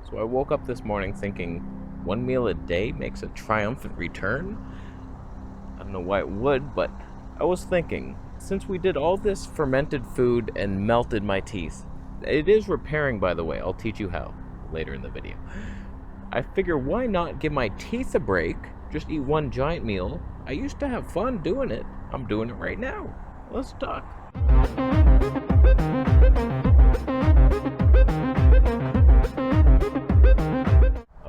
So I woke up this morning thinking, one meal a day makes a triumphant return? I don't know why it would, but I was thinking, since we did all this fermented food and melted my teeth, it is repairing, by the way, I'll teach you how later in the video. I figure why not give my teeth a break, just eat one giant meal. I used to have fun doing it. I'm doing it right now. Let's talk.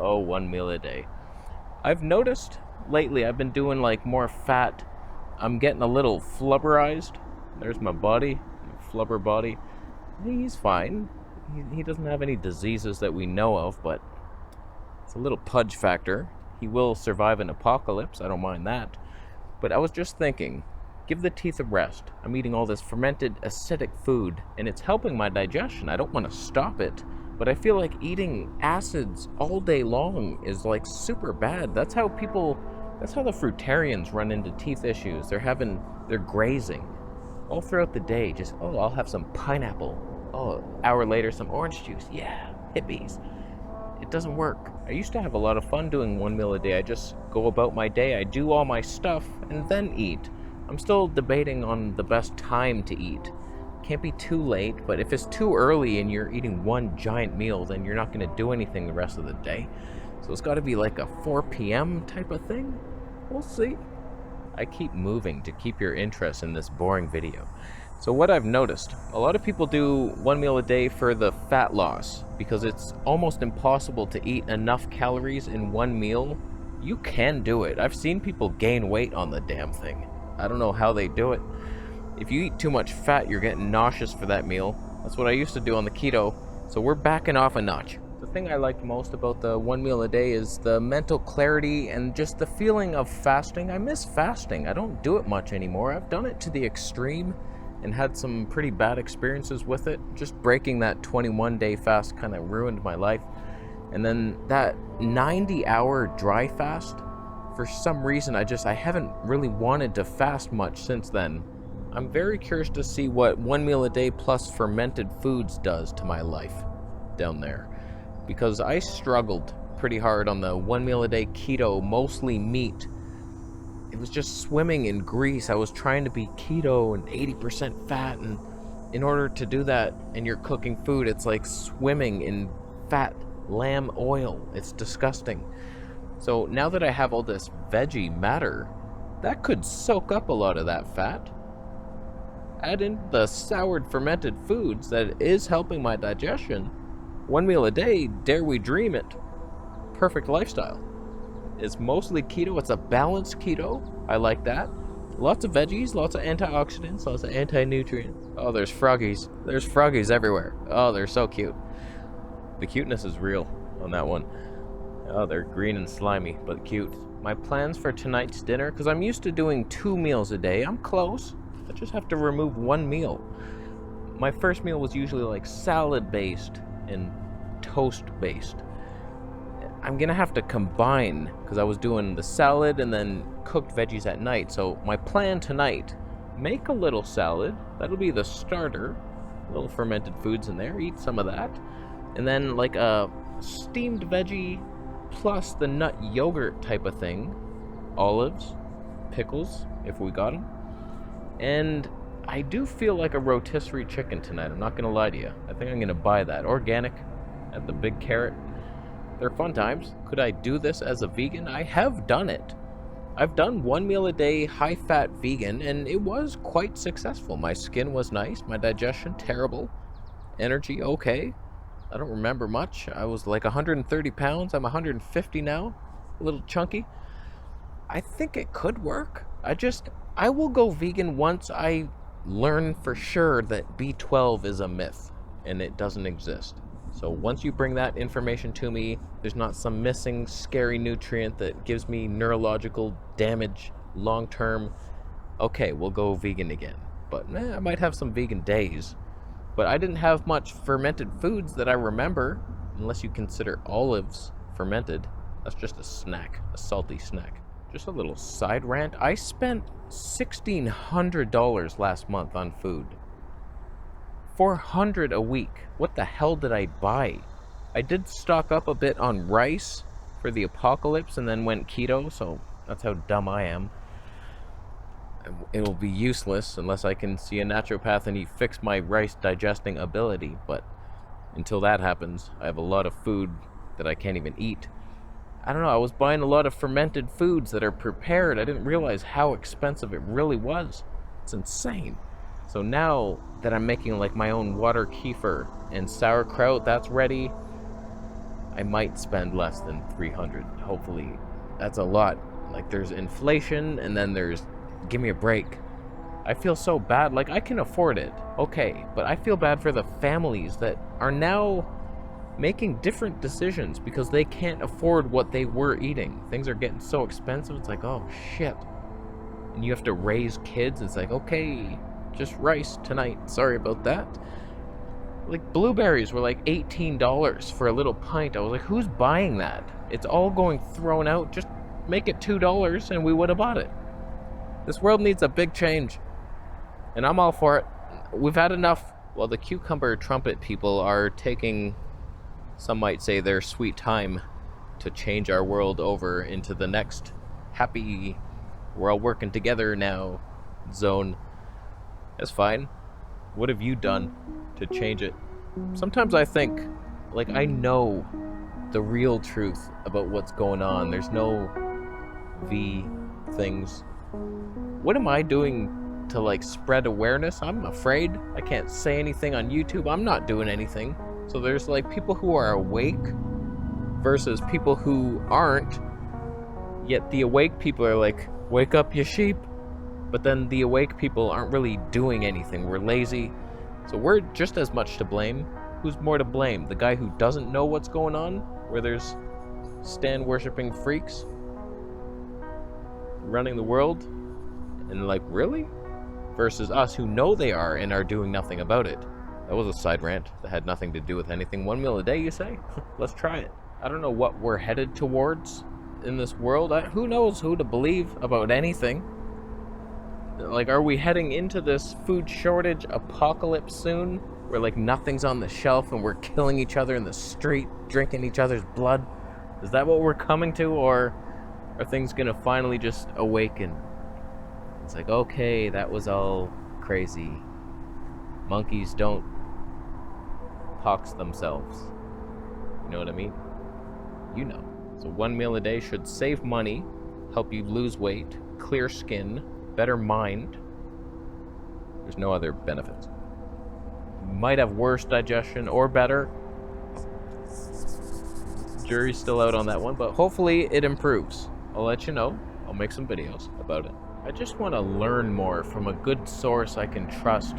Oh, one meal a day. I've noticed lately I've been doing like more fat. I'm getting a little flubberized. There's my body, my flubber body. He's fine. He doesn't have any diseases that we know of, but it's a little pudge factor. He will survive an apocalypse. I don't mind that. But I was just thinking, give the teeth a rest. I'm eating all this fermented acidic food, and it's helping my digestion. I don't want to stop it, but I feel like eating acids all day long is like super bad. That's how the fruitarians run into teeth issues. They're grazing all throughout the day. Just, I'll have some pineapple. Hour later, some orange juice. Yeah, hippies. It doesn't work. I used to have a lot of fun doing one meal a day. I just go about my day, I do all my stuff, and then eat. I'm still debating on the best time to eat. Can't be too late, but if it's too early and you're eating one giant meal, then you're not going to do anything the rest of the day. So it's got to be like a 4 p.m. type of thing. We'll see. I keep moving to keep your interest in this boring video. So what I've noticed, a lot of people do one meal a day for the fat loss because it's almost impossible to eat enough calories in one meal. You can do it. I've seen people gain weight on the damn thing. I don't know how they do it. If you eat too much fat, you're getting nauseous for that meal. That's what I used to do on the keto, so we're backing off a notch. The thing I liked most about the one meal a day is the mental clarity and just the feeling of fasting. I miss fasting. I don't do it much anymore. I've done it to the extreme and had some pretty bad experiences with it. Just breaking that 21-day fast kind of ruined my life. And then that 90-hour dry fast, for some reason I haven't really wanted to fast much since then. I'm very curious to see what one meal a day plus fermented foods does to my life down there, because I struggled pretty hard on the one meal a day keto, mostly meat. It was just swimming in grease. I was trying to be keto and 80% fat, and in order to do that and you're cooking food, it's like swimming in fat lamb oil. It's disgusting. So now that I have all this veggie matter, that could soak up a lot of that fat. Add in the soured fermented foods that is helping my digestion. One meal a day, dare we dream it. Perfect lifestyle. It's mostly keto. It's a balanced keto. I like that. Lots of veggies, lots of antioxidants, lots of anti-nutrients. Oh, there's froggies. There's froggies everywhere. Oh, they're so cute. The cuteness is real on that one. Oh, they're green and slimy, but cute. My plans for tonight's dinner, because I'm used to doing 2 meals a day. I'm close. I just have to remove one meal. My first meal was usually like salad-based and toast-based. I'm gonna have to combine, because I was doing the salad and then cooked veggies at night. So my plan tonight, make a little salad. That'll be the starter. Little fermented foods in there. Eat some of that. And then like a steamed veggie plus the nut yogurt type of thing. Olives, pickles, if we got them. And I do feel like a rotisserie chicken tonight. I'm not gonna lie to you. I think I'm gonna buy that. Organic at the Big Carrot. They're fun times. Could I do this as a vegan? I have done it. I've done one meal a day, high-fat vegan, and it was quite successful. My skin was nice, my digestion terrible, energy okay. I don't remember much. I was like 130 pounds. I'm 150 now, a little chunky. I think it could work. I will go vegan once I learn for sure that B12 is a myth and it doesn't exist. So once you bring that information to me, there's not some missing scary nutrient that gives me neurological damage long-term, okay, we'll go vegan again. But I might have some vegan days. But I didn't have much fermented foods that I remember, unless you consider olives fermented. That's just a snack, a salty snack. Just a little side rant. I spent $1,600 last month on food. $400 a week. What the hell did I buy? I did stock up a bit on rice for the apocalypse and then went keto, so that's how dumb I am. It'll be useless unless I can see a naturopath and he fix my rice digesting ability, but until that happens, I have a lot of food that I can't even eat. I don't know, I was buying a lot of fermented foods that are prepared. I didn't realize how expensive it really was. It's insane. So now that I'm making like my own water kefir and sauerkraut that's ready, I might spend less than 300. Hopefully. That's a lot. Like there's inflation and then there's give me a break. I feel so bad. Like I can afford it. Okay, but I feel bad for the families that are now making different decisions because they can't afford what they were eating. Things are getting so expensive. It's like, oh shit. And you have to raise kids. It's like, okay, just rice tonight. Sorry about that. Like blueberries were like $18 for a little pint. I was like, who's buying that? It's all going thrown out. Just make it $2 and we would have bought it. This world needs a big change. And I'm all for it. We've had enough. Well, the cucumber trumpet people are taking, some might say, their sweet time to change our world over into the next happy, we're all working together now zone. That's fine. What have you done to change it? Sometimes I think, like, I know the real truth about what's going on. There's no V things. What am I doing to, like, spread awareness? I'm afraid. I can't say anything on YouTube. I'm not doing anything. So there's, like, people who are awake versus people who aren't. Yet the awake people are like, wake up, you sheep. But then the awake people aren't really doing anything. We're lazy. So we're just as much to blame. Who's more to blame? The guy who doesn't know what's going on? Where there's stand-worshipping freaks running the world? And like, really? Versus us who know they are and are doing nothing about it. That was a side rant that had nothing to do with anything. 1 meal a day, you say? Let's try it. I don't know what we're headed towards in this world. Who knows who to believe about anything? Like, are we heading into this food shortage apocalypse soon? Where, like, nothing's on the shelf and we're killing each other in the street, drinking each other's blood? Is that what we're coming to? Or are things gonna finally just awaken? It's like, okay, that was all crazy. Monkeys don't pox themselves. You know what I mean? You know. So 1 meal a day should save money, help you lose weight, clear skin, better mind. There's no other benefits. You might have worse digestion or better. Jury's still out on that one, but hopefully it improves. I'll let you know. I'll make some videos about it. I just want to learn more from a good source I can trust.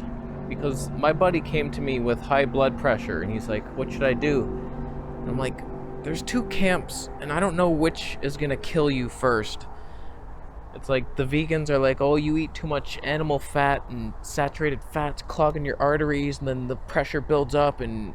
Because my buddy came to me with high blood pressure and he's like, what should I do? And I'm like, there's 2 camps and I don't know which is gonna kill you first. It's like the vegans are like, oh, you eat too much animal fat and saturated fats clogging your arteries and then the pressure builds up and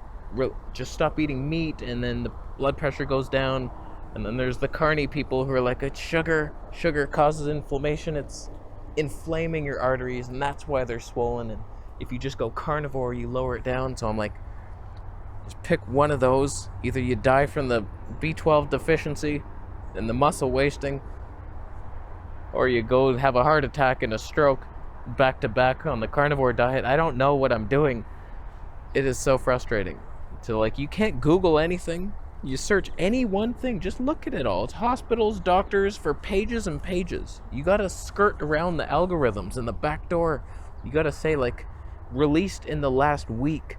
just stop eating meat and then the blood pressure goes down. And then there's the carny people who are like, it's sugar. Sugar causes inflammation. It's inflaming your arteries and that's why they're swollen. And if you just go carnivore, you lower it down. So I'm like, just pick one of those. Either you die from the B12 deficiency and the muscle wasting, or you go have a heart attack and a stroke back to back on the carnivore diet. I don't know what I'm doing. It is so frustrating. So, like, you can't Google anything. You search any one thing, just look at it all. It's hospitals, doctors, for pages and pages. You gotta skirt around the algorithms and the back door. You gotta say, like, released in the last week.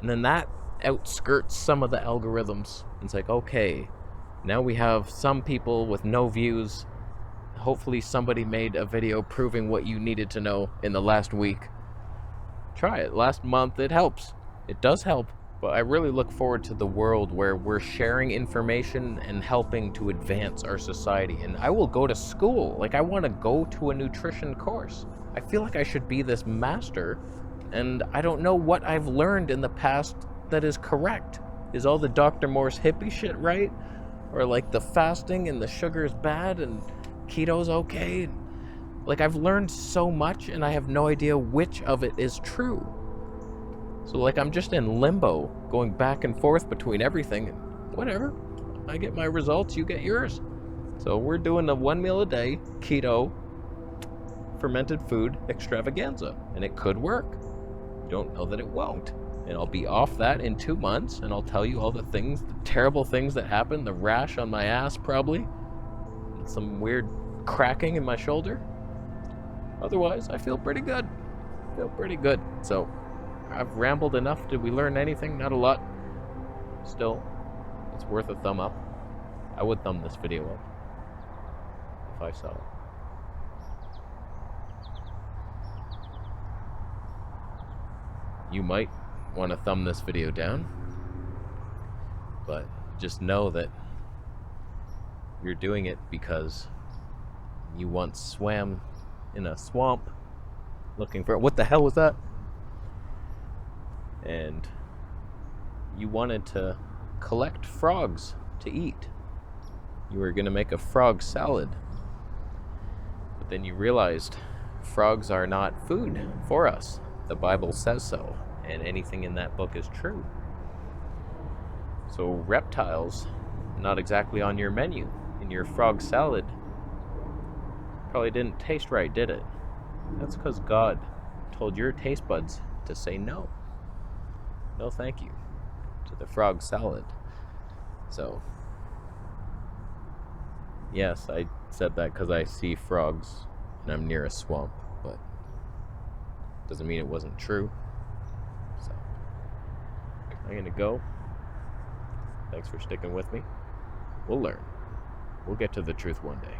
And then that outskirts some of the algorithms. It's like, okay, now we have some people with no views. Hopefully somebody made a video proving what you needed to know in the last week. Try it. Last month, it helps. It does help. But I really look forward to the world where we're sharing information and helping to advance our society. And I will go to school. Like, I want to go to a nutrition course. I feel like I should be this master, and I don't know what I've learned in the past that is correct. Is all the Dr. Morse hippie shit right? Or like the fasting and the sugar is bad and keto's okay? Like, I've learned so much and I have no idea which of it is true. So, like, I'm just in limbo going back and forth between everything, and whatever. I get my results, you get yours. So we're doing a 1 meal a day keto fermented food extravaganza, and it could work. Don't know that it won't. And I'll be off that in 2 months, and I'll tell you all the things, the terrible things that happened, the rash on my ass probably, and some weird cracking in my shoulder. Otherwise, I feel pretty good. So, I've rambled enough. Did we learn anything? Not a lot. Still, it's worth a thumb up. I would thumb this video up if I saw it. You might want to thumb this video down, but just know that you're doing it because you once swam in a swamp looking for, what the hell was that? And you wanted to collect frogs to eat. You were going to make a frog salad, but then you realized frogs are not food for us. The Bible says so, and anything in that book is true. So reptiles, not exactly on your menu. In your frog salad, probably didn't taste right, did it? That's because God told your taste buds to say no. No thank you to the frog salad. So, yes, I said that because I see frogs and I'm near a swamp, but doesn't mean it wasn't true. So, I'm gonna go. Thanks for sticking with me. We'll learn. We'll get to the truth one day.